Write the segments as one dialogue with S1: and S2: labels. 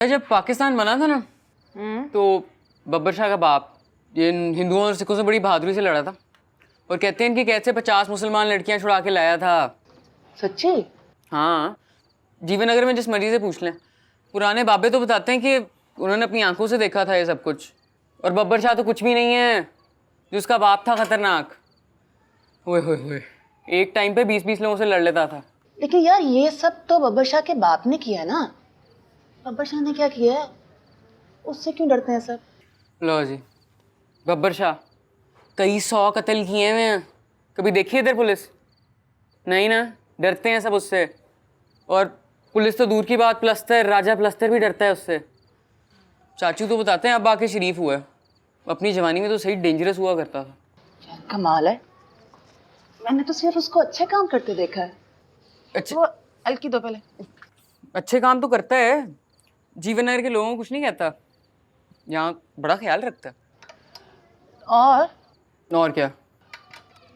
S1: जब पाकिस्तान बना था ना तो बब्बर शाह का बाप ये हिंदुओं और सिखों से बड़ी बहादुरी से लड़ा था और कहते हैं कि कैसे 50 मुसलमान लड़कियां छुड़ा के लाया था।
S2: सच्ची?
S1: हाँ, जीवनगर में जिस मरीज से पूछ लें, पुराने बाबे तो बताते हैं कि उन्होंने अपनी आंखों से देखा था ये सब कुछ। और बब्बर शाह तो कुछ भी नहीं है, जो उसका बाप था खतरनाक। ओए होए होए, एक टाइम पे 20-20 लोगों से लड़ लेता था।
S2: लेकिन यार ये सब तो बब्बर शाह के बाप ने किया ना। बब्बर शाह ने क्या किया है? उससे क्यों डरते हैं सब?
S1: लो जी, बब्बर शाह कई 100 कत्ल किए हुए हैं। कभी देखी है इधर पुलिस? नहीं ना, डरते हैं सब उससे। और पुलिस तो दूर की बात, प्लस्तर राजा प्लस्तर भी डरता है उससे। चाचू तो बताते हैं अब आके शरीफ हुआ है, अपनी जवानी में तो सही डेंजरस हुआ करता था।
S2: यार कमाल है, मैंने तो सिर्फ उसको अच्छे काम करते देखा है।
S1: अच्छे
S2: वो अलकी दो पहले।
S1: अच्छे काम तो करता है, जीवननगर के लोगों को कुछ नहीं कहता, यहाँ बड़ा ख्याल रखता है। और क्या?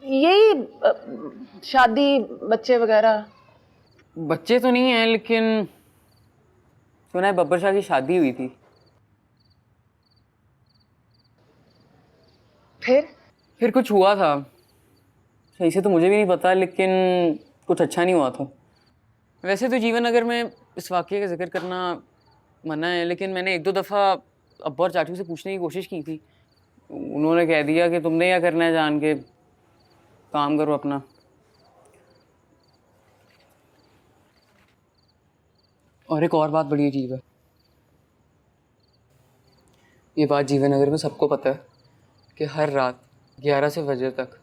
S2: यही शादी बच्चे वगैरह।
S1: बच्चे तो नहीं हैं, लेकिन सुना है बब्बर शाह की शादी हुई थी। फिर कुछ हुआ था, सही से तो मुझे भी नहीं पता, लेकिन कुछ अच्छा नहीं हुआ था। वैसे तो जीवननगर में इस वाक़ये का जिक्र करना मना है, लेकिन मैंने 1-2 दफ़ा अब्बा और चाचू से पूछने की कोशिश की थी। उन्होंने कह दिया कि तुमने क्या करना है, जान के काम करो अपना। और एक और बात बड़ी अजीब है, ये बात जीवननगर में सबको पता है कि हर रात 11 से फजर तक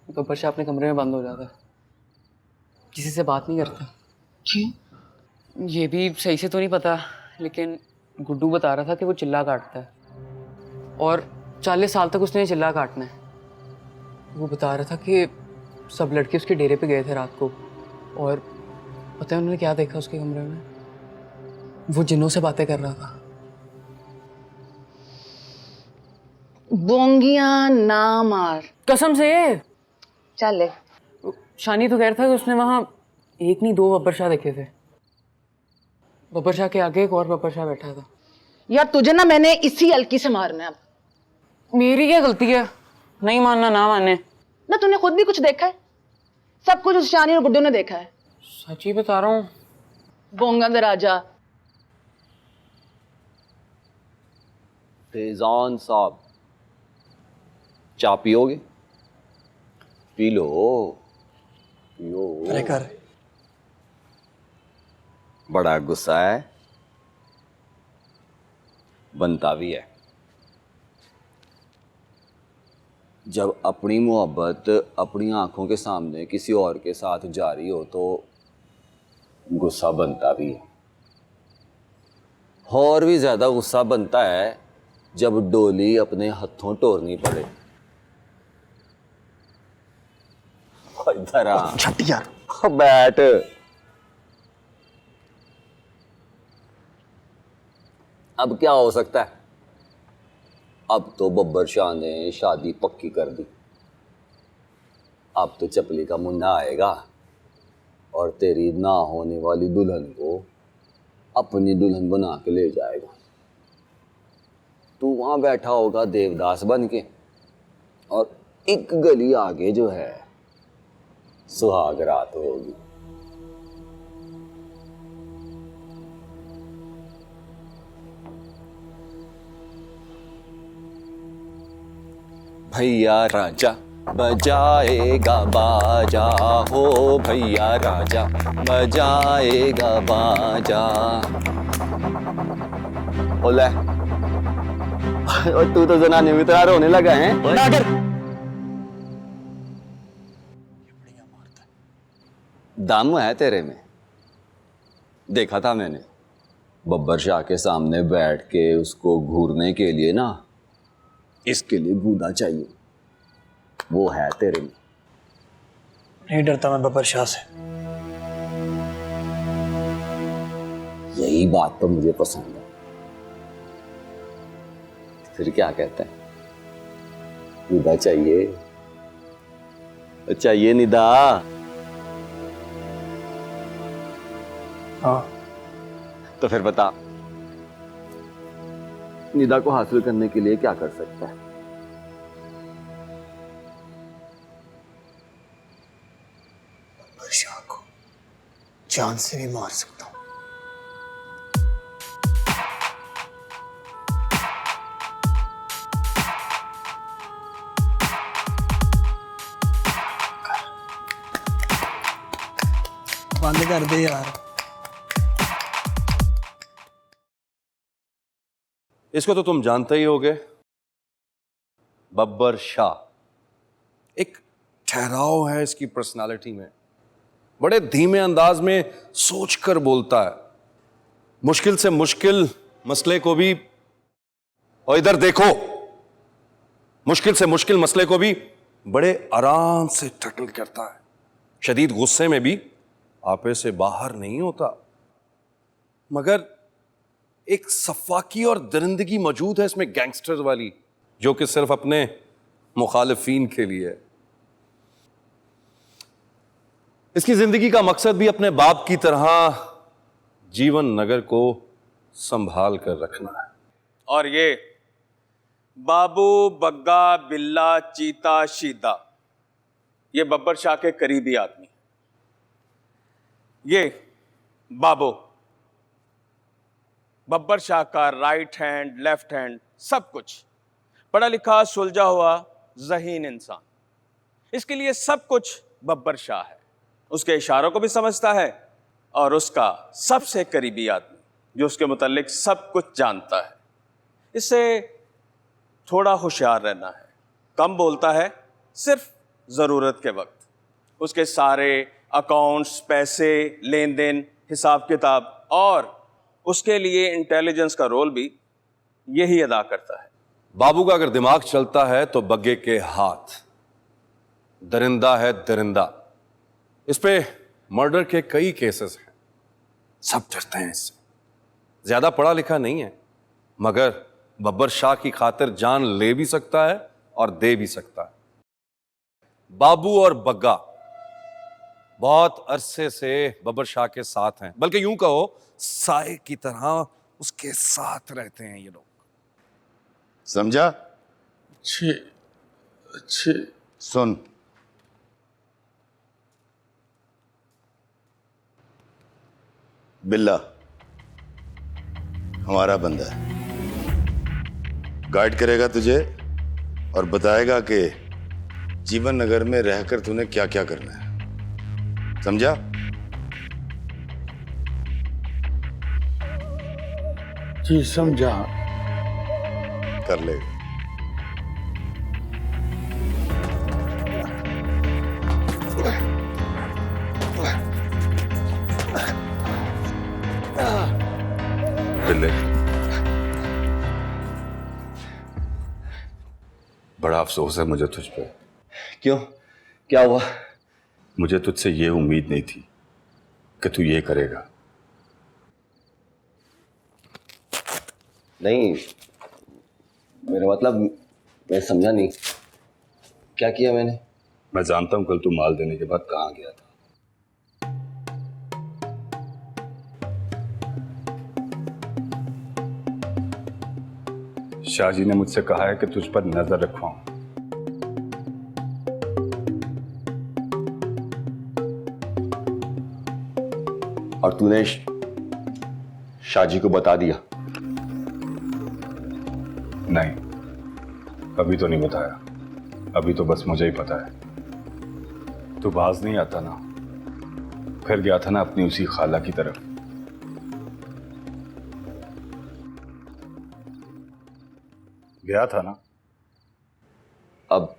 S1: बब्बर शाह अपने कमरे में बंद हो जाता है, किसी से बात नहीं करता।
S2: क्यों?
S1: ये भी सही से तो नहीं पता, लेकिन गुड्डू बता रहा था कि वो चिल्ला काटता है और 40 साल तक उसने चिल्ला काटना है। वो बता रहा था कि सब लड़के उसके डेरे पे गए थे रात को, और पता है उन्होंने क्या देखा उसके कमरे में? वो जिन्नों से बातें कर रहा था।
S2: बोंगियां ना मार।
S1: कसम से।
S2: चल ले।
S1: शानी तो कह रहा था कि उसने वहां एक नहीं 2 बब्बर शाह देखे थे। बब्बर शाह के आगे एक और बब्बर शाह बैठा था।
S2: यार तुझे ना मैंने इसी अलकी से मारना है अब।
S1: मेरी क्या गलती है? नहीं मानना ना माने।
S2: ना तूने खुद भी कुछ देखा है? सब कुछ उस शानी और गुड्डू ने देखा है।
S1: सच ही बता रहा हूँ।
S2: बोंगा द राजा।
S3: फैजान साहब, चाय पियोगे? पी लो, पियो।
S4: अरे कर।
S3: बड़ा गुस्सा है, बनता भी है। जब अपनी मोहब्बत अपनी आंखों के सामने किसी और के साथ जारी हो तो गुस्सा बनता भी है। और भी ज्यादा गुस्सा बनता है जब डोली अपने हाथों टोरनी पड़े। इधर आ।
S4: छट यार।
S3: बैठ। अब क्या हो सकता है? अब तो बब्बर शाह ने शादी पक्की कर दी। अब तो चपली का मुन्ना आएगा और तेरी ना होने वाली दुल्हन को अपनी दुल्हन बना के ले जाएगा। तू वहां बैठा होगा देवदास बन के, और एक गली आगे जो है सुहाग रात होगी। भैया राजा बजाएगा बाजा, हो भैया राजा बजाएगा बाजा। बोले और तू तो जनाने में तरह रोने लगा है। दम है तेरे में, देखा था मैंने। बब्बर शाह के सामने बैठ के उसको घूरने के लिए ना, इसके लिए गूदा चाहिए, वो है तेरे में।
S4: नहीं डरता मैं बब्बर शाह से।
S3: यही बात तो मुझे पसंद है। फिर क्या कहते हैं? निदा चाहिए, चाहिए निदा।
S4: हाँ
S3: तो फिर बता, निदा को हासिल करने के लिए क्या कर सकता है?
S4: बब्बर शाह को जान से भी मार सकता हूँ। बंद कर दे यार।
S5: इसको तो तुम जानते ही होगे, बब्बर शाह। एक ठहराव है इसकी पर्सनालिटी में, बड़े धीमे अंदाज में सोच कर बोलता है। मुश्किल से मुश्किल मसले को भी, और इधर देखो, मुश्किल से मुश्किल मसले को भी बड़े आराम से टैकल करता है। शदीद गुस्से में भी आपे से बाहर नहीं होता, मगर एक सफाकी और दरिंदगी मौजूद है इसमें, गैंगस्टर वाली, जो कि सिर्फ अपने मुखालिफिन के लिए है। इसकी जिंदगी का मकसद भी अपने बाप की तरह जीवन नगर को संभाल कर रखना है।
S6: और ये बाबू, बग्गा, बिल्ला, चीता, शीदा, ये बब्बर शाह के करीबी आदमी। ये बाबू बब्बर शाह का राइट हैंड, लेफ्ट हैंड, सब कुछ। पढ़ा लिखा, सुलझा हुआ, ज़हीन इंसान। इसके लिए सब कुछ बब्बर शाह है। उसके इशारों को भी समझता है, और उसका सबसे करीबी आदमी जो उसके मुतालिक सब कुछ जानता है। इससे थोड़ा होशियार रहना है, कम बोलता है, सिर्फ ज़रूरत के वक्त। उसके सारे अकाउंट्स, पैसे, लेन देन, हिसाब किताब, और उसके लिए इंटेलिजेंस का रोल भी यही अदा करता है।
S5: बाबू का अगर दिमाग चलता है तो बग्गे के हाथ। दरिंदा है दरिंदा। इस पे मर्डर के कई केसेस हैं, सब डरते हैं इससे। ज्यादा पढ़ा लिखा नहीं है, मगर बब्बर शाह की खातिर जान ले भी सकता है और दे भी सकता है। बाबू और बग्गा बहुत अरसे से बब्बर शाह के साथ हैं, बल्कि यूं कहो साए की तरह उसके साथ रहते हैं ये लोग।
S7: समझा?
S4: अच्छे
S7: सुन, बिल्ला हमारा बंदा है, गाइड करेगा तुझे और बताएगा कि जीवन नगर में रहकर तूने क्या क्या करना है। समझा?
S8: जी समझा।
S7: कर ले।
S5: बिल्ले, बड़ा अफसोस है मुझे तुझ पे।
S3: क्यों? क्या हुआ?
S5: मुझे तुझसे ये उम्मीद नहीं थी कि तू ये करेगा।
S3: नहीं, मेरा मतलब, मैं समझा नहीं। क्या किया मैंने?
S5: मैं जानता हूं कल तू माल देने के बाद कहां गया था। शाहजी ने मुझसे कहा है कि तुझ पर नजर रखवाऊं।
S3: और तूने शाहजी को बता दिया?
S5: नहीं, अभी तो नहीं बताया। अभी तो बस मुझे ही पता है। तू बाज नहीं आता ना, फिर गया था ना अपनी उसी खाला की तरफ। गया था ना?
S3: अब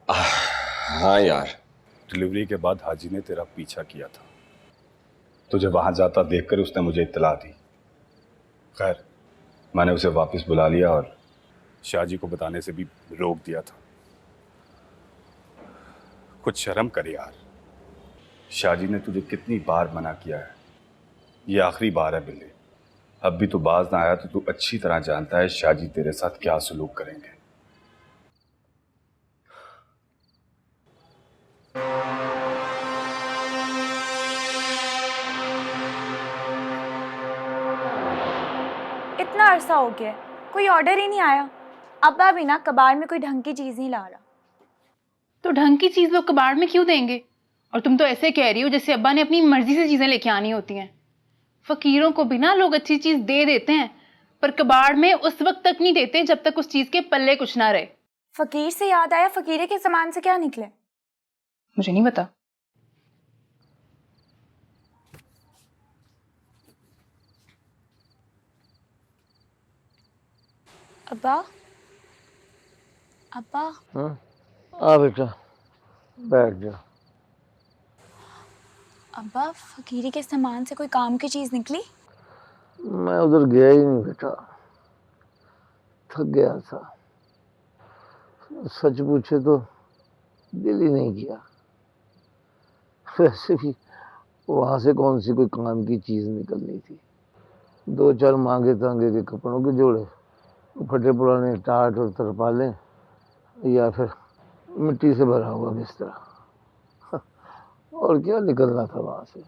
S3: हाँ यार।
S5: डिलीवरी के बाद हाजी ने तेरा पीछा किया था। तुझे वहां जाता देखकर उसने मुझे इत्तला दी। खैर, मैंने उसे वापस बुला लिया और शाहजी को बताने से भी रोक दिया था। कुछ शर्म कर यार। शाहजी ने तुझे कितनी बार मना किया है, ये आखिरी बार है बिल्ले। अब भी तू बाज ना आया तो तू अच्छी तरह जानता है शाहजी तेरे साथ क्या सलूक करेंगे।
S9: इतना अरसा हो गया है, कोई ऑर्डर ही नहीं आया। अब्बा भी ना कबाड़ में कोई ढंग की चीज़ नहीं ला रहा।
S10: तो ढंग की चीज़ वो कबाड़ में क्यों देंगे? और तुम तो ऐसे कह रही हो जैसे अब्बा ने अपनी मर्जी से चीज़ें लेके आनी होती हैं। फकीरों को भी ना लोग अच्छी चीज़ दे देते हैं, पर कबाड़ में उस वक्त तक नहीं देते जब तक उस चीज़ के पल्ले कुछ ना रहे।
S9: फकीर से याद आया, फकीरे के सामान से क्या निकले?
S10: मुझे नहीं पता।
S9: अब्बा, अब्बा,
S8: आ बेटा, बैठ जा।
S9: अब्बा, फकीरी के सामान से कोई काम की चीज़ निकली?
S8: मैं उधर गया ही नहीं बेटा, थक गया था। सच पूछे तो दिल ही नहीं किया। वैसे भी वहाँ से कौन सी कोई काम की चीज़ निकलनी थी। 2-4 मांगे तांगे के कपड़ों के जोड़े, फटे पुराने टाट और तरपालें, या फिर मिट्टी से भरा हुआ बिस्तर। और क्या निकलना था वहाँ से।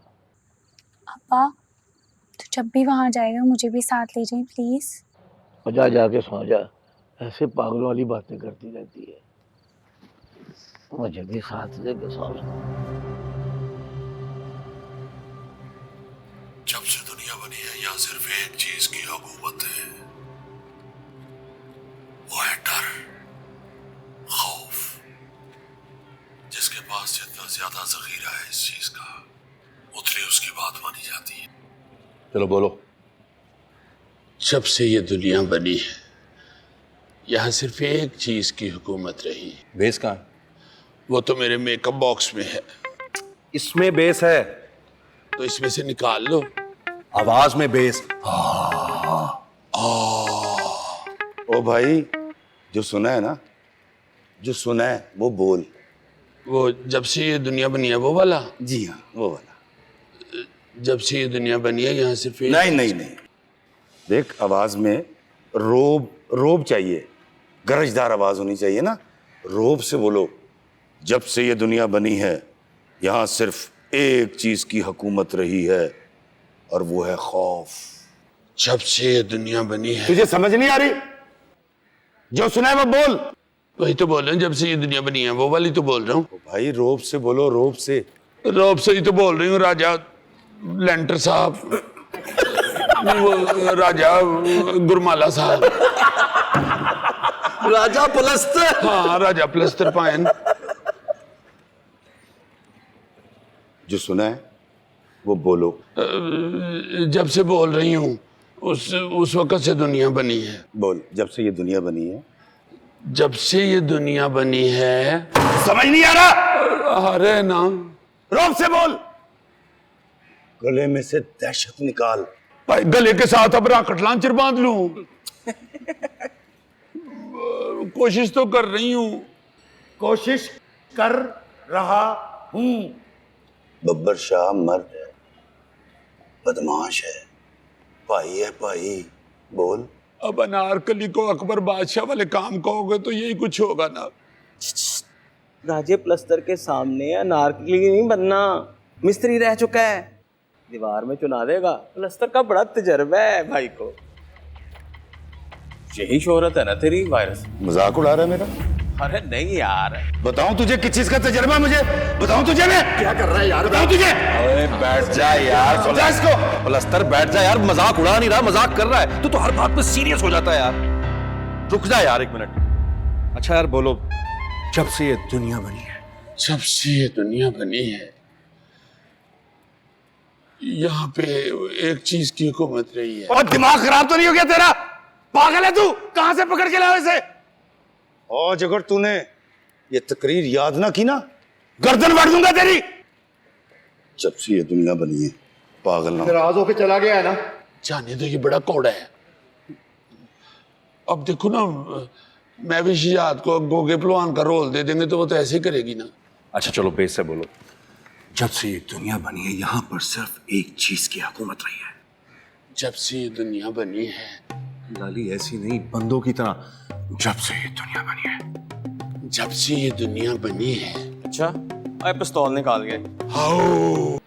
S9: अब्बा, तो जब भी वहाँ जाएगा मुझे भी साथ ले जाएं प्लीज़।
S8: और जा जाके सो जा, ऐसे पागलों वाली बातें करती रहती है। मुझे भी साथ लेके सो जा।
S5: जब से दुनिया बनी है यहाँ सिर्फ एक चीज की हुकूमत है, वो है डर, खौफ। जिसके पास जितना ज्यादा जखीरा है इस चीज का, उतनी उसकी बात मानी जाती है। चलो बोलो।
S8: जब से ये दुनिया बनी है यहाँ सिर्फ एक चीज की हुकूमत रही।
S5: बेस कहाँ है?
S8: वो तो मेरे मेकअप बॉक्स में है।
S5: इसमें बेस है,
S8: तो इसमें से निकाल लो।
S5: आवाज में बेस।
S7: ओ भाई, जो सुना है ना, जो सुना है वो बोल।
S8: वो जब से ये दुनिया बनी है वो वाला?
S7: जी हाँ, वो वाला।
S8: जब से ये दुनिया बनी है यहाँ सिर्फ एक...
S7: नहीं नहीं नहीं, देख आवाज में रोब चाहिए, गरजदार आवाज होनी चाहिए ना। रोब से बोलो। जब से ये दुनिया बनी है यहाँ सिर्फ एक चीज की हुकूमत रही है, और वो है खौफ।
S8: जब से ये दुनिया बनी है।
S7: तुझे समझ नहीं आ रही? जो सुना है वो बोल।
S8: वही तो बोल रहे हैं, जब से ये दुनिया बनी है वो वाली तो बोल रहा हूँ।
S7: भाई रोब से बोलो, रोब से।
S8: रोब से ही तो बोल रही हूँ राजा लेंटर साहब, वो राजा गुरमाला साहब।
S7: राजा पलस्तर।
S8: हाँ, राजा पलस्तर पायन।
S7: जो सुना है वो बोलो।
S8: जब से बोल रही हूँ उस वक्त से दुनिया बनी है।
S7: बोल। जब से ये दुनिया बनी है।
S8: जब से ये दुनिया बनी है।
S7: समझ नहीं आ रहा?
S8: अरे ना,
S7: रोब से बोल। गले में से दहशत निकाल।
S8: भाई गले के साथ अब राकेट लॉन्चर बांध लूं? कोशिश तो कर रही हूं।
S7: कोशिश कर रहा हूं। बब्बर शाह मर्द है, बदमाश है, भाई है भाई। बोल।
S8: अब अनारकली को अकबर बादशाह वाले काम कहोगे तो यही कुछ होगा ना।
S6: राजे प्लस्तर के सामने अनारकली नहीं बनना, मिस्त्री रह चुका है, दीवार में चुना देगा। प्लस्तर का बड़ा तजर्बा है भाई को। यही शोहरत है ना तेरी वायरस।
S7: मजाक उड़ा रहा है मेरा?
S6: अरे नहीं यार,
S7: बताऊं तुझे किस चीज का तजर्बा? मुझे बताऊं तुझे? मैं क्या कर रहा है यार? बताऊं तुझे?
S5: अरे बैठ जा यार,
S7: समझा इसको।
S5: प्लस्तर बैठ जा यार, मजाक उड़ा नहीं रहा, मजाक कर रहा है। तू तो हर बात पे सीरियस हो जाता है यार। रुक जा यार 1 मिनट। अच्छा यार बोलो, जब से ये दुनिया बनी है।
S8: जब से ये दुनिया बनी है यहाँ पे एक चीज की हुकूमत रही है।
S7: और दिमाग खराब तो नहीं हो गया तेरा? पागल है तू? कहां से पकड़ के लाया इसे? और अगर तूने ये तकरीर याद ना की ना, गर्दन बढ़ दूंगा तेरी। जब से ये दुनिया बनी है, पागल ना
S4: नाराज होके चला गया है ना।
S8: जाने तो ये बड़ा कौड़ा है। अब देखो ना, मैं भी शिजात को गोगे पहलवान का रोल दे देंगे तो वो तो ऐसे ही करेगी ना।
S5: अच्छा चलो बेस से बोलो। जब से ये दुनिया बनी है यहाँ पर सिर्फ एक चीज की हुकूमत रही है।
S8: जब से ये दुनिया बनी है।
S5: लाली ऐसी नहीं, बंदों की तरह। जब से ये दुनिया बनी है।
S8: जब से ये दुनिया बनी है।
S6: अच्छा आए पिस्तौल निकाल गए।
S8: हाओ।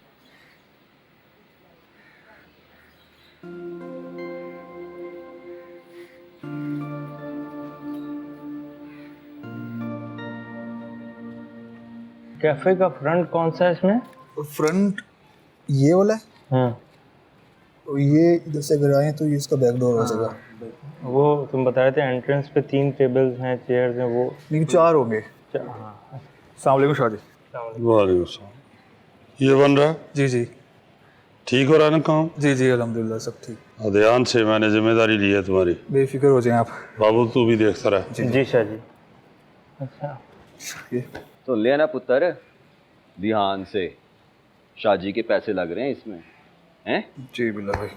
S11: कैफे का फ्रंट कौन सा है इसमें?
S4: फ्रंट ये वाला है।
S11: हाँ
S4: और ये इधर से अगर आए तो ये इसका बैक डोर हो जाएगा।
S11: वो तुम बता रहे थे एंट्रेंस पे 3 टेबल्स हैं, चेयर्स हैं, वो
S4: नहीं 4 होंगे।
S11: हाँ।
S4: अस्सलाम वालेकुम शादी।
S7: वालेकुम सलाम। ये बन रहा है?
S4: जी जी
S7: ठीक हो रहा है ना काम?
S4: जी जी अल्हम्दुलिल्लाह सब ठीक।
S7: ध्यान से, मैंने जिम्मेदारी ली है तुम्हारी।
S4: बेफिक्र हो जाएं आप।
S7: बाबू तू भी देखता रहा।
S11: जी शाह जी। अच्छा
S3: तो ले ना पुत्र, ध्यान से, शादी के पैसे लग रहे हैं इसमें, हैं?
S4: जी बिल्ला भाई।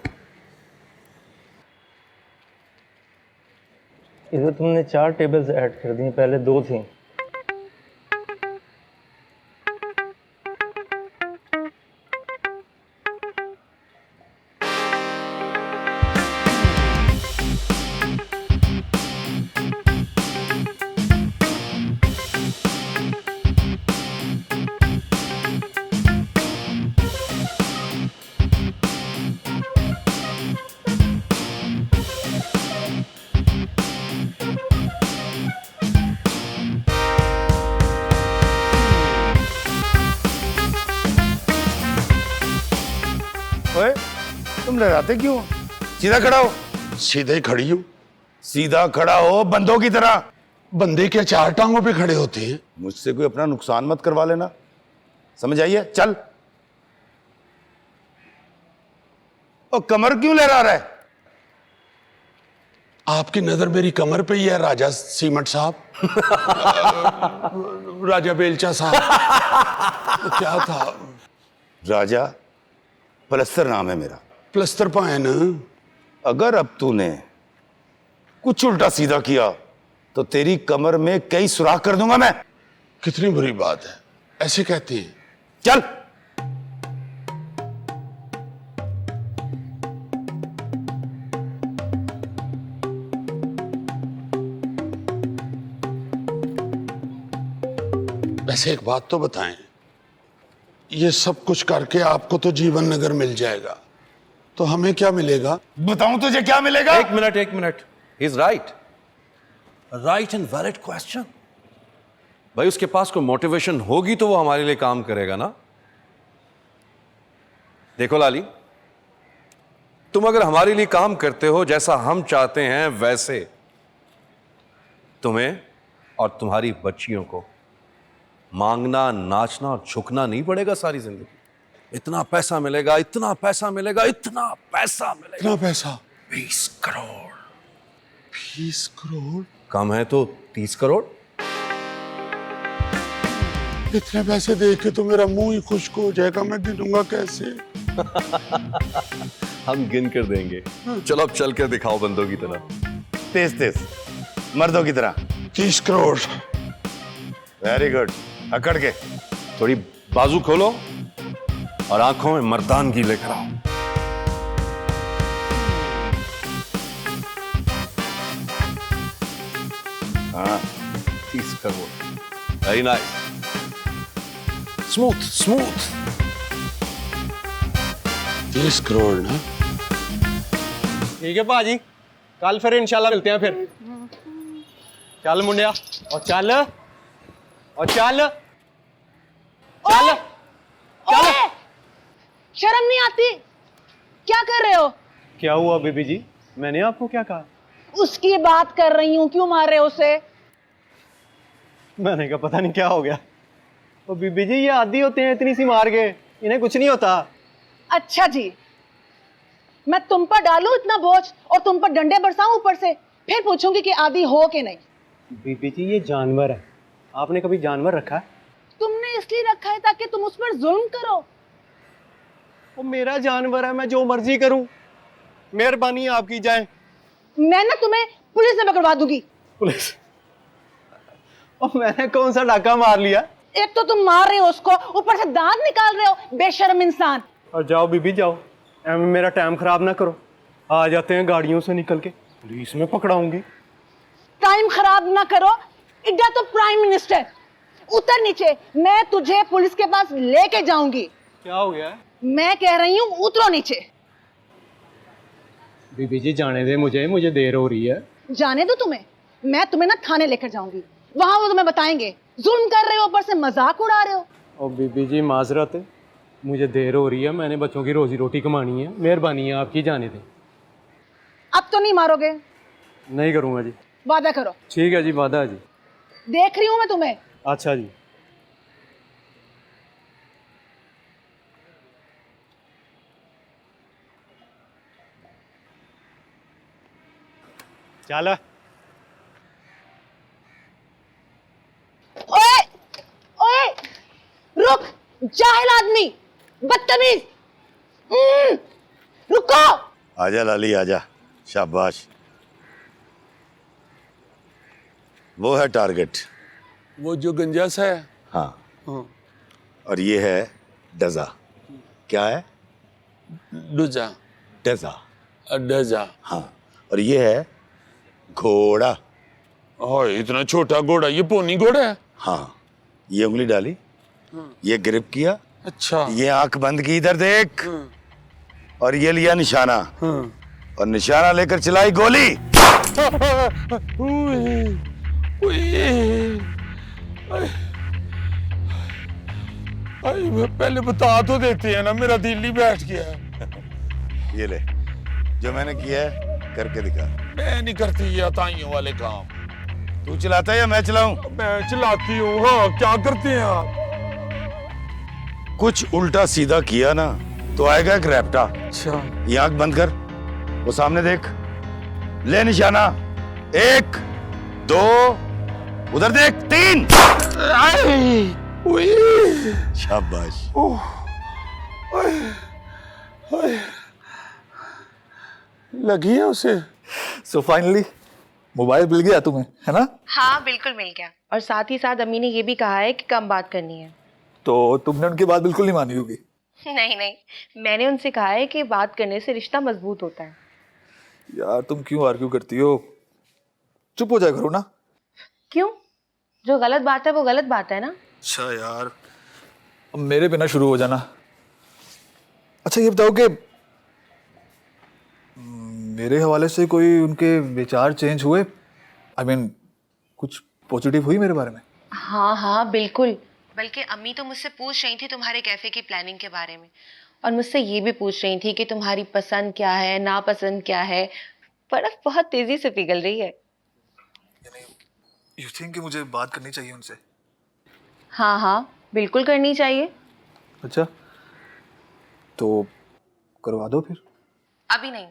S11: इधर तुमने 4 टेबल्स ऐड कर दी, पहले 2 थी।
S7: ओए, तुम लड़ाते क्यों? सीधा खड़ा हो। सीधे खड़ी हूँ। सीधा खड़ा हो बंदों की तरह। बंदे क्या 4 टांगों पे खड़े होते हैं? मुझसे कोई अपना नुकसान मत करवा लेना, समझ आइए? चल। और कमर क्यों लहरा रहा है?
S12: आपकी नजर मेरी कमर पे ही है राजा सीमट साहब। राजा बेलचा साहब। तो क्या था?
S7: राजा प्लस्तर नाम है मेरा।
S12: प्लस्तर पाए ना।
S7: अगर अब तूने कुछ उल्टा सीधा किया तो तेरी कमर में कई सुराख कर दूंगा मैं।
S12: कितनी बुरी बात है, ऐसे कहते हैं।
S7: चल।
S12: वैसे एक बात तो बताएं, ये सब कुछ करके आपको तो जीवन नगर मिल जाएगा, तो हमें क्या मिलेगा?
S7: बताऊं तुझे क्या मिलेगा?
S5: एक minute, is right and valid question. भाई उसके पास कोई मोटिवेशन होगी तो वो हमारे लिए काम करेगा ना। देखो लाली, तुम अगर हमारे लिए काम करते हो जैसा हम चाहते हैं, वैसे तुम्हें और तुम्हारी बच्चियों को मांगना, नाचना और झुकना नहीं पड़ेगा सारी जिंदगी। इतना पैसा मिलेगा, इतना पैसा मिलेगा, इतना पैसा मिलेगा।
S12: इतना पैसा?
S5: 20 करोड़।
S12: 20 करोड़?
S5: कम है तो 30 करोड़।
S12: इतने पैसे देख के तो मेरा मुंह ही खुश्क हो जाएगा, मैं गिनूंगा कैसे?
S5: हम गिन कर देंगे। चलो अब चल कर दिखाओ बंदों की तरह।
S7: तेज मर्दों की तरह।
S12: 30 करोड़।
S7: Very good. अकड़ के
S5: थोड़ी बाजू खोलो और आंखों में मर्दानगी लेकर आओ।
S7: हाँ
S5: 30 crore. Very nice. Smooth.
S12: 30 crore ना?
S11: ठीक है भाजी, कल फिर इंशाल्लाह मिलते हैं। फिर चल मुंडिया, और चल
S2: शर्म नहीं आती? क्या कर रहे हो?
S11: क्या हुआ बीबी जी? मैंने आपको क्या कहा?
S2: उसकी बात कर रही हूँ, क्यों मार रहे हो उसे?
S11: मैंने कहा पता नहीं क्या हो गया। ओ बीबी जी, ये आदी होते हैं इतनी सी मार के, इन्हें कुछ नहीं होता।
S2: अच्छा जी, मैं तुम पर डालूं इतना बोझ और तुम पर डंडे बरसाऊं ऊपर से, फिर पूछूंगी कि आदी हो कि नहीं?
S11: बीबी जी, ये जानवर है, आपने कभी जानवर रखा है?
S2: तुमने इसलिए रखा है ताकि तुम उस पर जुल्म करो।
S11: वो मेरा जानवर है, मैं जो मर्जी करूं। मेहरबानी आपकी जाए।
S2: मैं ना तुम्हें पुलिस में पकड़वा दूंगी।
S11: पुलिस? और मैंने कौन सा डाका मार लिया?
S2: एक तो तुम मार रहे हो उसको, ऊपर से दांत निकाल रहे हो, बेशर्म इंसान।
S11: और जाओ बीबी जाओ, मेरा टाइम खराब ना करो। आ जाते हैं गाड़ियों से निकल के, पुलिस में पकड़ाऊंगी।
S2: टाइम खराब ना करो, इधर तो प्राइम मिनिस्टर। उतर नीचे, मैं तुझे पुलिस के पास लेके जाऊंगी।
S11: क्या हो गया?
S2: मैं कह रही हूँ उतरो नीचे।
S11: बीबी जी जाने दे मुझे देर हो रही है।
S2: जाने दो तुम्हें, मैं तुम्हें ना थाने लेकर जाऊंगी। वहां वो तुम्हें बताएंगे। जुल्म कर रहे हो, ऊपर से मजाक उड़ा रहे हो।
S11: और बीबी जी माजरत है, मुझे देर हो रही है, मैंने बच्चों की रोजी रोटी कमानी है, मेहरबानी है आपकी, जाने दें।
S2: अब तो नहीं मारोगे?
S11: नहीं करूँगा जी।
S2: वादा करो।
S11: ठीक है जी, वादा है जी।
S2: देख रही हूं मैं तुम्हें।
S11: अच्छा जी। चल
S2: ओए ओए, रुक जाहिल आदमी, बदतमीज। रुको।
S7: आजा लाली आजा, शाबाश। वो है टारगेट।
S12: वो जो गंजास है।
S7: हाँ। और ये है डजा। क्या है?
S12: डुजा।
S7: डजा।
S12: डजा।
S7: हाँ। और ये है घोड़ा।
S12: ओह, इतना छोटा घोड़ा, ये पोनी घोड़ा है।
S7: हाँ, ये उंगली डाली, ये ग्रिप किया,
S12: अच्छा,
S7: ये आंख बंद की, इधर देख, और ये लिया निशाना, और निशाना लेकर चलाई गोली।
S12: पहले बता तो देते हैं ना, मेरा दिल ही बैठ गया है।
S7: ये ले, जो मैंने किया है करके दिखा।
S12: मैं नहीं करती ये अताइयों वाले काम।
S7: तू चलाता है या मैं चलाऊं?
S12: मैं चलाती हूँ। हाँ, क्या करते हैं आप?
S7: कुछ उल्टा सीधा किया ना तो आएगा एक रैप्टा।
S12: अच्छा,
S7: ये आंख बंद कर, वो सामने देख, ले निशाना, 1 2, उधर देख, 3। शाबाश।
S12: लगी है उसे।
S4: सो फाइनली मोबाइल मिल गया तुम्हें, है ना?
S13: हाँ बिल्कुल मिल गया, और साथ ही साथ अम्मी ने ये भी कहा है कि कम बात करनी है।
S4: तो तुमने उनकी बात बिल्कुल नहीं मानी होगी।
S13: नहीं नहीं, मैंने उनसे कहा है कि बात करने से रिश्ता मजबूत होता है।
S4: यार तुम क्यों आर्ग्यू करती हो? चुप हो जाया करो ना।
S13: क्यों? जो गलत बात है वो गलत बात है ना।
S4: अच्छा यार, अब मेरे बिना शुरू हो जाना। अच्छा ये बताओ कि मेरे हवाले से कोई उनके विचार चेंज हुए? I mean, कुछ पॉजिटिव हुई मेरे बारे में?
S13: हाँ हाँ बिल्कुल, बल्कि अम्मी तो मुझसे पूछ रही थी तुम्हारे कैफे की प्लानिंग के बारे में, और मुझसे ये भी पूछ रही थी कि तुम्हारी पसंद क्या है, नापसंद क्या है। बर्फ बहुत तेजी से पिघल रही है।
S4: You think कि मुझे बात करनी चाहिए उनसे?
S13: हाँ हाँ बिल्कुल करनी चाहिए।
S4: अच्छा तो करवा दो फिर।
S13: अभी नहीं,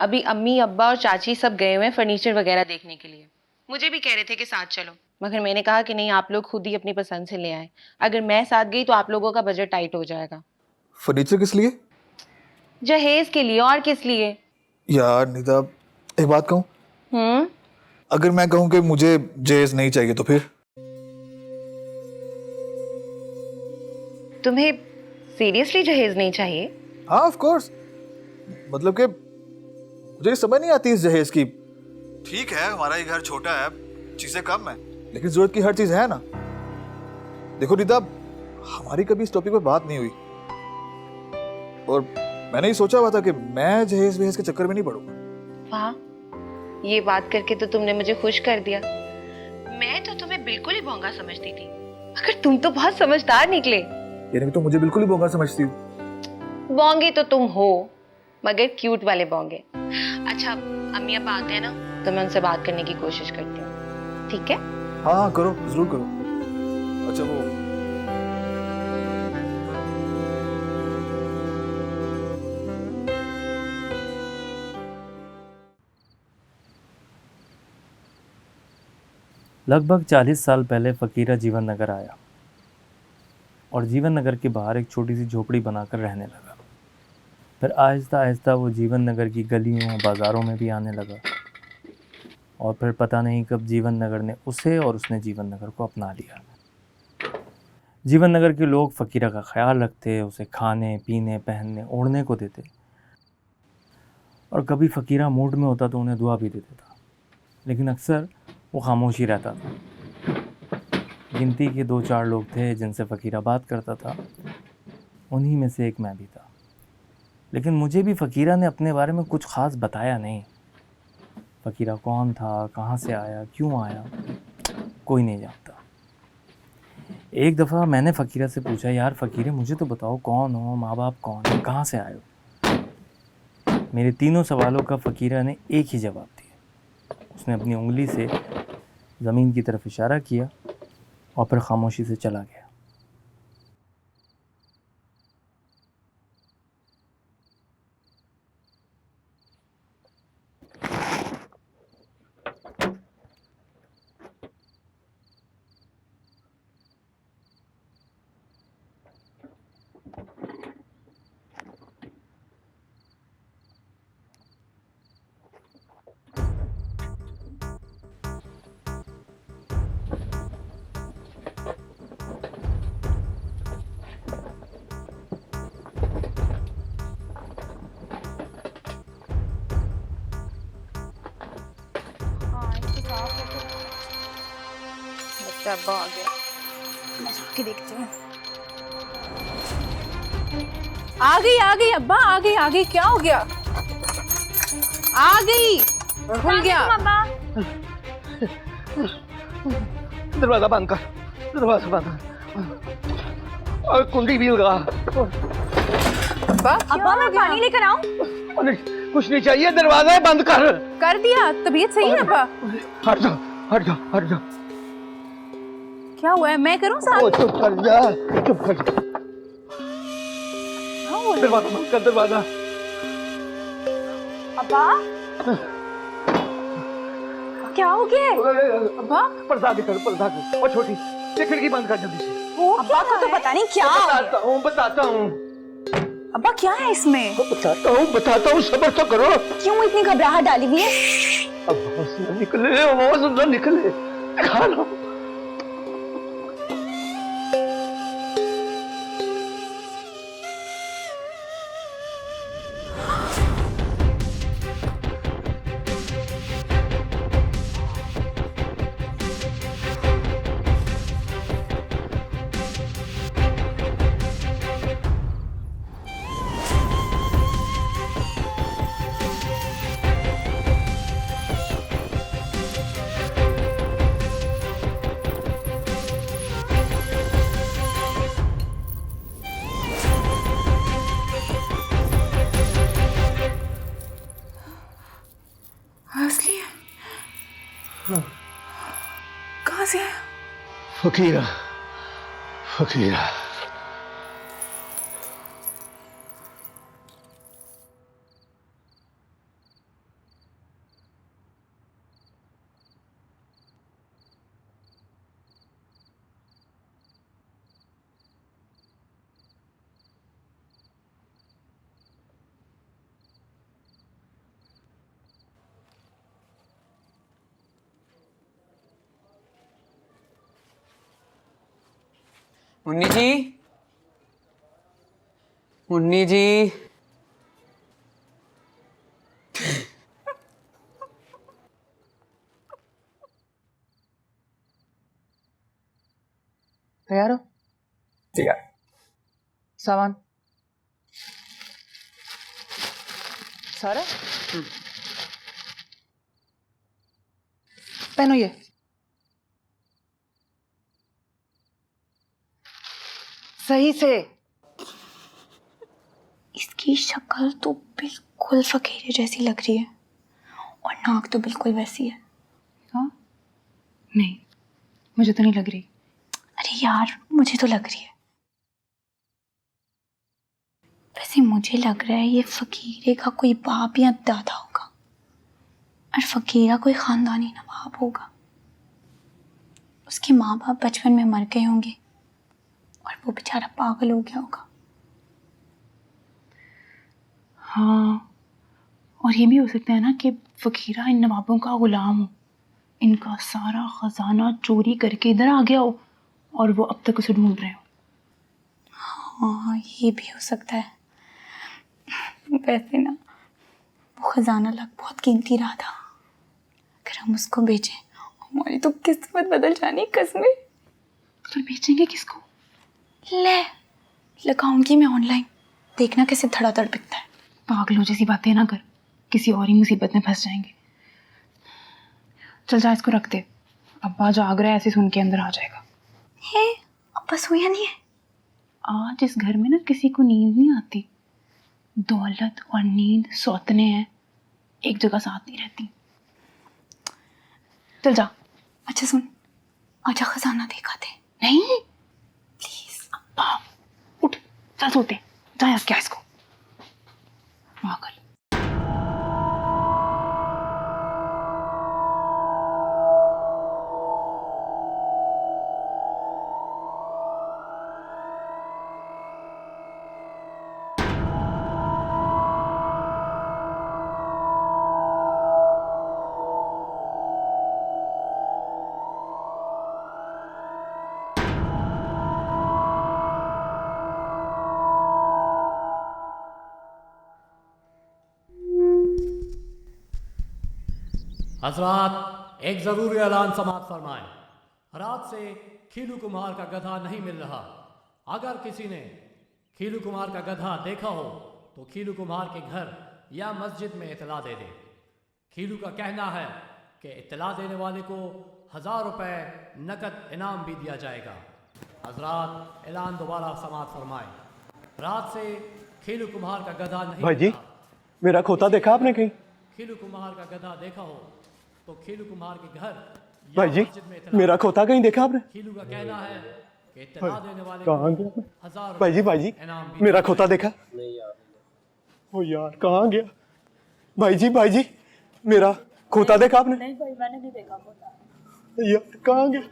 S13: अभी अम्मी अब्बा और चाची सब गए हुए हैं फर्नीचर वगैरह देखने के लिए। मुझे भी कह रहे थे कि साथ चलो, मगर मैंने कहा कि नहीं, आप लोग खुद ही अपनी पसंद से ले आए। अगर मैं साथ गई तो आप लोगों का बजट टाइट हो जाएगा।
S4: फर्नीचर किस लिए?
S13: जहेज के लिए, और किस लिए?
S4: यार निदा, एक बात कहूँ? अगर मैं कहूँ कि मुझे जहेज नहीं चाहिए तो फिर?
S13: तुम्हें सीरियसली जहेज नहीं चाहिए?
S4: हाँ ऑफ कोर्स, मतलब कि मुझे समझ नहीं आती इस जहेज की। ठीक है हमारा ये घर छोटा है, चीजें कम है, लेकिन जरूरत की हर चीज है ना। देखो निदा, हमारी कभी इस टॉपिक पर बात नहीं हुई, और मैंने ही सोचा हुआ था कि मैं जहेज वहेज के चक्कर में नहीं पड़ूंगा।
S13: वाह, ये बात करके तो तुमने मुझे खुश कर दिया। मैं तो तुम्हें बिल्कुल ही भोंगा समझती थी, मगर तुम तो बहुत समझदार निकले।
S4: यानी कि तुम मुझे बिल्कुल ही बोंगा समझती हो?
S13: बोंगे तो तुम हो, मगर क्यूट वाले बोंगे। अच्छा, अम्मी अब आते हैं ना तो मैं उनसे बात करने की कोशिश करती हूँ, ठीक है?
S4: हाँ हाँ करो, जरूर करो। अच्छा वो
S14: लगभग 40 साल पहले फ़कीरा जीवन नगर आया और जीवन नगर के बाहर एक छोटी सी झोपड़ी बनाकर रहने लगा। फिर आहिस्ता आहिस्ता वो जीवन नगर की गलियों बाज़ारों में भी आने लगा, और फिर पता नहीं कब जीवन नगर ने उसे और उसने जीवन नगर को अपना लिया। जीवन नगर के लोग फ़कीरा का ख्याल रखते, उसे खाने पीने पहनने ओढ़ने को देते, और कभी फ़कीरा मूड में होता तो उन्हें दुआ भी दे देता, लेकिन अक्सर वो खामोश ही रहता था। गिनती के 2-4 लोग थे जिनसे फ़कीरा बात करता था, उन्हीं में से एक मैं भी था। लेकिन मुझे भी फ़कीरा ने अपने बारे में कुछ ख़ास बताया नहीं। फ़कीरा कौन था, कहाँ से आया, क्यों आया, कोई नहीं जानता। एक दफ़ा मैंने फ़कीरा से पूछा, यार फ़कीरे मुझे तो बताओ कौन हो, माँ बाप कौन है, कहाँ से आए हो। मेरे तीनों सवालों का फ़कीरा ने एक ही जवाब दिया। उसने अपनी उंगली से ज़मीन की तरफ इशारा किया और फिर खामोशी से चला गया।
S9: अब्बा आ गया, मैं जाके देखती हूँ।
S10: आ गई अब्बा, आ गई, क्या हो गया? आ गई, खुल गया।
S8: दरवाजा बंद कर, दरवाजा बंद कर और कुंडी भी लगा।
S9: अब्बा मैं पानी लेकर आऊं?
S8: कुछ नहीं चाहिए, दरवाजा बंद कर
S10: दिया। तबीयत सही है अब्बा?
S8: हट जा।
S10: क्या हुआ है, मैं करूं साथ?
S8: चुप कर जा। दरवाजा बंद कर, दरवाजा।
S9: अब्बा क्या हो गया?
S10: अब्बा
S8: पर्दा कर और छोटी ये खिड़की बंद कर जल्दी से।
S9: अब्बा को तो पता नहीं क्या
S8: बताता हूँ।
S9: अब्बा क्या है इसमें?
S8: बताता हूँ, सब्र तो करो।
S9: क्यों इतनी घबराहट डाली हुई है?
S8: आवाज न निकले, खा लो।
S10: असली है? कहाँ से है?
S8: फकीरा
S1: मुन्नी जी
S2: तैयार हो?
S1: तैयार।
S2: सामान सारा पहनो ये। सही से।
S9: इसकी शक्ल तो बिल्कुल फकीरे जैसी लग रही है और नाक तो बिल्कुल वैसी है।
S10: हाँ नहीं, मुझे तो नहीं लग रही।
S9: अरे यार मुझे तो लग रही है। वैसे मुझे लग रहा है ये फकीरे का कोई बाप या दादा होगा और फकीरा कोई खानदानी नवाब होगा। उसके माँ बाप बचपन में मर गए होंगे और वो बेचारा पागल हो गया होगा।
S10: हाँ, और ये भी हो सकता है ना कि फकीरा इन नवाबों का गुलाम हो, इनका सारा खजाना चोरी करके इधर आ गया हो और वो अब तक उसे ढूंढ रहे हो।
S9: हाँ ये भी हो सकता है। वैसे ना वो खजाना लग बहुत कीमती रहा था। अगर हम उसको बेचें हमारी तो किस्मत बदल जानी कसमें।
S10: तो बेचेंगे किसको?
S9: ले लगाऊंगी मैं ऑनलाइन, देखना कैसे धड़ाधड़ बिकता है।
S10: पागलों जैसी बातें ना कर, किसी और ही मुसीबत में फंस जाएंगे। चल जा इसको रख दे अब्बा जाग रहा है, ऐसे सुन के अंदर आ जाएगा।
S9: है अब्बा सोया नहीं है?
S10: आज इस घर में ना किसी को नींद नहीं आती। दौलत और नींद सौतने हैं, एक जगह साथ नहीं रहती। चल जा।
S9: अच्छा सुन, आजा खजाना देखा थे।
S10: नहीं
S9: प्लीज।
S10: अब्बा उठ, चल सोते। जा यार, क्या इसको पागल।
S15: हजरात, एक ज़रूरी ऐलान समाअत फरमाएं। रात से खीलू कुमार का गधा नहीं मिल रहा। अगर किसी ने खीलू कुमार का गधा देखा हो तो खीलू कुमार के घर या मस्जिद में इतला दे दे। खीलू का कहना है कि इतला देने वाले को 1000 रुपये नकद इनाम भी दिया जाएगा। हजरात, ऐलान दोबारा समाअत फरमाएं। रात से खीलू कुमार का गधा नहीं
S11: भाई जी,
S15: मिल रहा।
S11: मेरा खोता देखा आपने कहीं?
S15: खीलू कुमार का गधा देखा हो तो खीलू कुमार के घर या
S11: भाई जी,
S15: मस्जिद में इतला
S11: मेरा खोता कहीं देखा आपने?
S15: खीलू का कहना है कि इत्तला देने वाले
S11: कहाँ गया?
S15: 1000
S11: भाई जी,
S15: इनाम भी
S11: मेरा खोता देखा? ओ यार, कहाँ गया? भाई जी, मेरा खोता देखा आपने?
S16: नहीं भाई, मैंने नहीं देखा खोता।
S11: यार, कहाँ गया?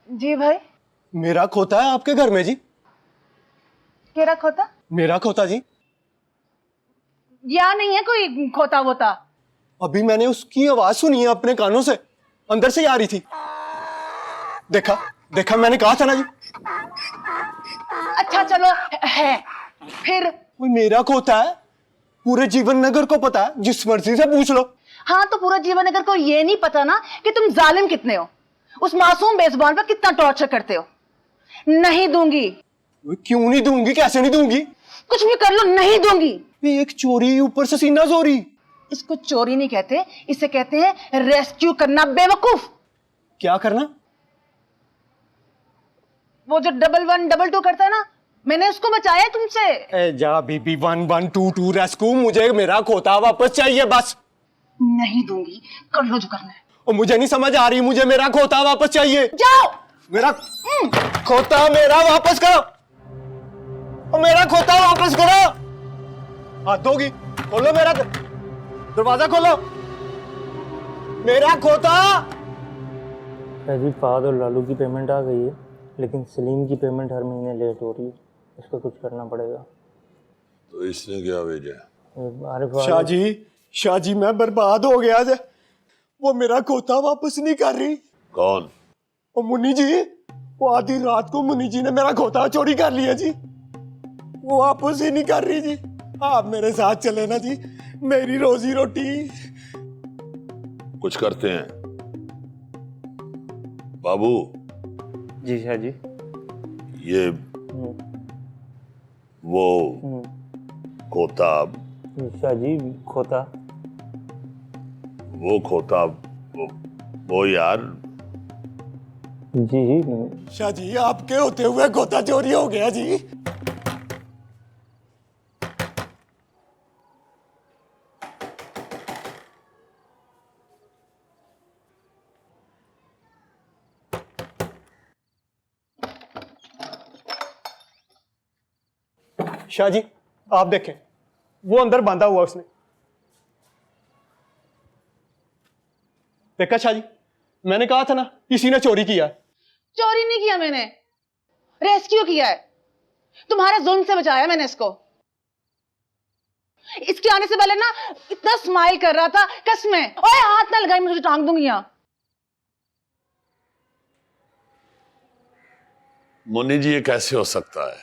S2: जी भाई।
S11: मेरा खोता है आपके घर में जी।
S2: केरा खोता?
S11: मेरा खोता जी।
S2: यहाँ नहीं है कोई खोता वोता।
S11: अभी मैंने उसकी आवाज सुनी है अपने कानों से, अंदर से ही आ रही थी। देखा मैंने कहा था ना जी।
S2: अच्छा चलो है, फिर?
S11: वो मेरा खोता है, पूरे जीवन नगर को पता है, जिस मर्जी से पूछ लो।
S2: हाँ तो पूरा जीवन नगर को ये नहीं पता ना कि तुम जालिम कितने हो, उस मासूम बेजुबान पर कितना टॉर्चर करते हो। नहीं दूंगी।
S11: क्यों नहीं दूंगी? कैसे नहीं दूंगी?
S2: कुछ भी कर लो, नहीं दूंगी।
S11: एक चोरी, ऊपर से सीना चोरी।
S2: इसको चोरी नहीं कहते, इसे कहते हैं रेस्क्यू करना, बेवकूफ।
S11: क्या करना?
S2: वो जो 1122 करता है ना, मैंने उसको बचाया है तुमसे।
S11: ए जा बीबी, 1122 रेस्क्यू। मुझे मेरा खोता वापस चाहिए बस।
S2: नहीं दूंगी, कर लो जो करना है।
S11: और मुझे नहीं समझ आ रही, मुझे मेरा खोता वापस चाहिए।
S2: जाओ।
S11: मेरा खोता मेरा वापस करो, और मेरा खोता वापस करो। हाथ दोगी? खोलो मेरा दरवाजा, खोलो मेरा खोता।
S14: जी, फहद और लालू की पेमेंट आ गई है, लेकिन सलीम की पेमेंट हर महीने लेट हो रही है। इसका कुछ करना पड़ेगा।
S12: तो इसने क्या भेजा?
S11: शाह जी मैं बर्बाद हो गया है। वो मेरा खोता वापस नहीं कर रही।
S12: कौन?
S11: ओ मुन्नी जी, वो आधी रात को मुन्नी जी ने मेरा खोता चोरी कर लिया जी। वो वापस ही नहीं कर रही जी। आप मेरे साथ चले ना जी, मेरी रोजी रोटी।
S12: कुछ करते हैं बाबू।
S14: जी शाह जी।
S12: ये वो खोता।
S14: शाह जी, खोता?
S12: वो खोता, वो यार।
S14: जी
S11: शाह जी, आपके होते हुए खोता चोरी हो गया जी। शाह जी आप देखें, वो अंदर बांधा हुआ उसने। देखा शाह जी, मैंने कहा था ना किसी ने चोरी किया।
S2: चोरी नहीं किया मैंने, रेस्क्यू किया है। तुम्हारे जुल्म से बचाया मैंने इसको। इसके आने से पहले ना इतना स्माइल कर रहा था, कसम है। ओए हाथ ना लगाई, मुझे टांग दूंगी यहाँ।
S12: मुन्नी जी, ये कैसे हो सकता है?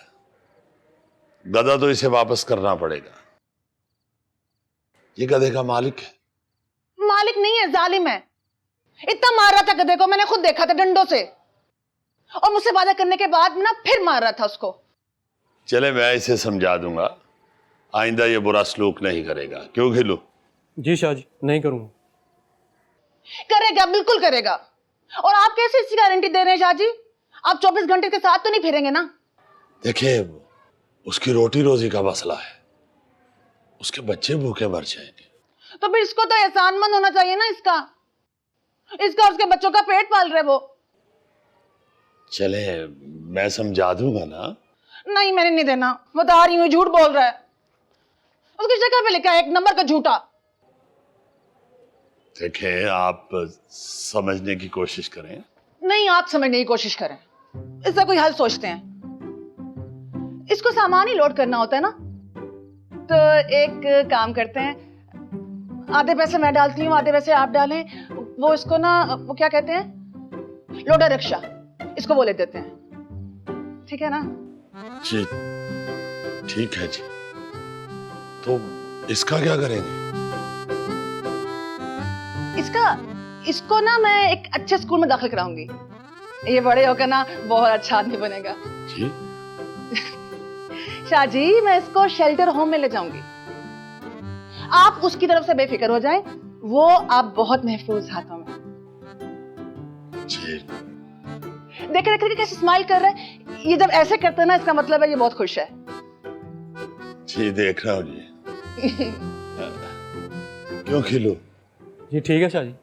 S12: गधा तो इसे वापस करना पड़ेगा। ये गधे का मालिक है।
S2: मालिक नहीं है, जालिम है। इतना मार रहा था गधे को, मैंने खुद देखा था डंडों से, और मुझसे वादा करने के बाद ना फिर मार रहा था उसको।
S12: चले, मैं इसे समझा दूंगा, आइंदा ये बुरा सलूक नहीं करेगा। क्यों खिलू?
S14: जी शाह जी, नहीं करूँगा।
S2: करेगा, बिल्कुल करेगा। और आप कैसे इसकी गारंटी दे रहे हैं शाह जी? आप 24 घंटे के साथ तो नहीं फिरेंगे ना?
S12: देखिए, उसकी रोटी रोजी का मसला है, उसके बच्चे भूखे मर जाएंगे।
S2: तो फिर इसको तो एहसानमंद होना चाहिए ना, इसका उसके बच्चों का पेट पाल रहे वो।
S12: चले, मैं समझा दूंगा ना।
S2: नहीं, मैंने नहीं देना, बता रही हूँ, झूठ बोल रहा है। उसकी जगह पे लिखा है 1 नंबर का झूठा।
S12: देखें, आप समझने की कोशिश करें।
S2: नहीं, आप समझने की कोशिश करें, इसका कोई हल सोचते हैं। इसको सामान ही लोड करना होता है ना, तो एक काम करते हैं, आधे पैसे मैं डालती हूँ, आधे पैसे आप डालें। वो इसको ना, वो क्या कहते हैं, लोडर रिक्शा, इसको वो ले देते हैं, ठीक है ना?
S12: जी ठीक है जी। तो इसका क्या करेंगे?
S2: इसको ना मैं एक अच्छे स्कूल में दाखिल कराऊंगी। ये बड़े होकर ना बहुत अच्छा आदमी बनेगा।
S12: जी
S2: शाह जी, मैं इसको शेल्टर होम में ले जाऊंगी। आप उसकी तरफ से बेफिक्र हो जाएं, वो आप बहुत महफूज हाथों में।
S12: जी।
S2: देख कैसे स्माइल कर रहा है। ये जब ऐसे करते हैं ना, इसका मतलब है ये बहुत खुश है।
S12: जी, देख रहा हूँ जी। क्यों खिलू?
S14: जी ठीक है शाह जी।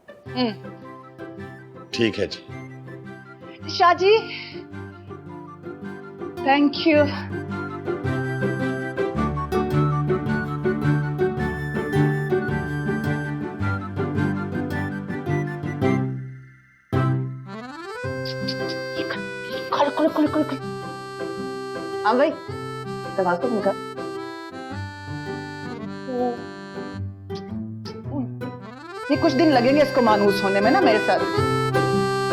S12: ठीक है जी।
S2: Shah ji, thank you. खुल। हाँ भाई, आवाज तो निकाल। ये कुछ दिन लगेंगे इसको मानूस होने में ना मेरे साथ।